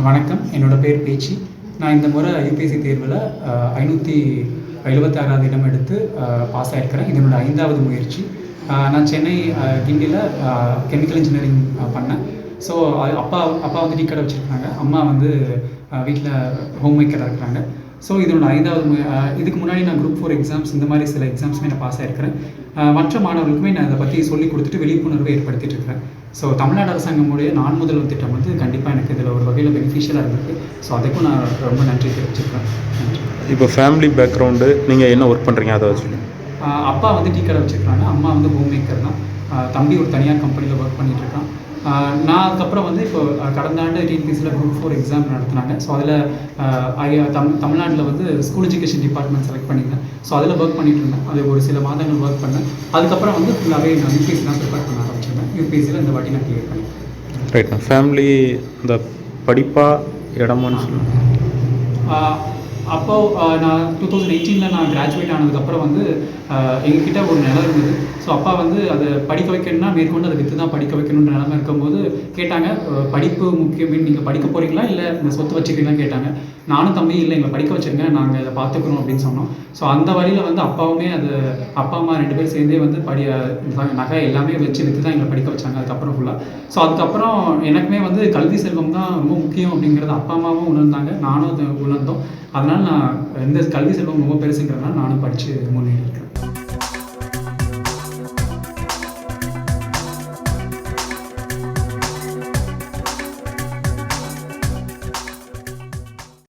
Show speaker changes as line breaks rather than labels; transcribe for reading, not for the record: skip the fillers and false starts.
வணக்கம். என்னோட பேர் பேச்சி. நான் இந்த முறை யுபிஎஸ்சி தேர்வில் 576வது இடம் எடுத்து பாஸ் ஆகிருக்கிறேன். இது என்னோட 5வது முயற்சி. நான் சென்னை கிண்டியில் கெமிக்கல் இன்ஜினியரிங் பண்ணேன். ஸோ அப்பா அப்பா வந்து டீ கடை வச்சுருக்காங்க. அம்மா வந்து வீட்டில் ஹோம் மேக்கராக இருக்கிறாங்க. ஸோ இது என்னோட 5வது இதுக்கு முன்னாடி நான் குரூப் 4 எக்ஸாம்ஸ் இந்த மாதிரி சில எக்ஸாம்ஸுமே நான் பாஸ் ஆகிருக்கிறேன். மற்ற மாணவர்களுக்குமே நான் அதை பற்றி சொல்லிக் கொடுத்துட்டு விழிப்புணர்வை ஏற்படுத்திட்டு இருக்கிறேன். ஸோ தமிழ்நாடு அரசாங்கமுடைய நான் முதல்வர் திட்டம் வந்து கண்டிப்பாக எனக்கு இதில் ஒரு வகையில் பெனிஃபிஷியலாக இருந்திருக்கு. ஸோ அதுக்கும் நான் ரொம்ப நன்றி தெரிவிச்சிருக்கேன். நன்றி.
இப்போ ஃபேமிலி பேக்ரவுண்டு நீங்கள் என்ன ஒர்க் பண்ணுறீங்க அதை வச்சு?
அப்பா வந்து டீ கடை வச்சுருக்காங்க. அம்மா வந்து ஹோம் மேக்கர் தான். தம்பி ஒரு தனியார் கம்பெனியில் ஒர்க் பண்ணிகிட்ருக்கான். நான் அதுக்கப்புறம் வந்து இப்போ கடந்த ஆண்டு டிஎன்பிஎஸ்சியில் குரூப் 4 எக்ஸாம் நடத்தினாங்க. ஸோ அதில் தமிழ்நாட்டில் வந்து ஸ்கூல் எஜுகேஷன் டிபார்ட்மெண்ட் செலக்ட் பண்ணியிருந்தேன். ஸோ அதில் ஒர்க் பண்ணிகிட்டு இருந்தேன். அது ஒரு சில மாதங்கள் ஒர்க் பண்ணேன். அதுக்கப்புறம் வந்து ஃபுல்லாகவே நான் யூபிஎஸ்சி தான் ப்ரிப்பேர் பண்ண ஆரம்பிச்சிருந்தேன். யூபிஎஸ்சியில் இந்த வாட்டி நான் கிளியர் பண்ணேன்.
ரைட்ண்ணா. ஃபேமிலி இந்த படிப்பா இடமான்னு சொல்லுங்கள்.
அப்போது நான் 2018 நான் கிராஜுவேட் ஆனதுக்கப்புறம் வந்து எங்ககிட்ட ஒரு நிலம் இருந்தது. ஸோ அப்பா வந்து அதை படிக்க வைக்கணும்னா மேற்கொண்டு அதை விற்று தான் படிக்க வைக்கணுன்ற நிலமை இருக்கும்போது கேட்டாங்க, படிப்பு முக்கியம், நீங்கள் படிக்க போகிறீங்களா இல்லை இந்த சொத்து வச்சுக்கிறீங்களான்னு கேட்டாங்க. நானும் தம்பி இல்லை எங்களை படிக்க வச்சுருங்க, நாங்கள் அதை பார்த்துக்குறோம் அப்படின்னு சொன்னோம். ஸோ அந்த வழியில் வந்து அப்பாவுமே அது அப்பா அம்மா 2 பேரும் சேர்ந்தே வந்து நகை எல்லாமே வச்சு விற்று தான் எங்களை படிக்க வச்சாங்க அதுக்கப்புறம் ஃபுல்லாக. ஸோ அதுக்கப்புறம் எனக்குமே வந்து கல்வி செல்வம் தான் ரொம்ப முக்கியம் அப்படிங்கிறது அப்பா அம்மாவும் உணர்ந்தாங்க, நானும் அதை உணர்ந்தோம். அதனால் நான் இந்த கல்வி செல்வம் ரொம்ப பெருசுங்கிறதுனால நானும் படித்து முன்னேறி இருக்கேன்.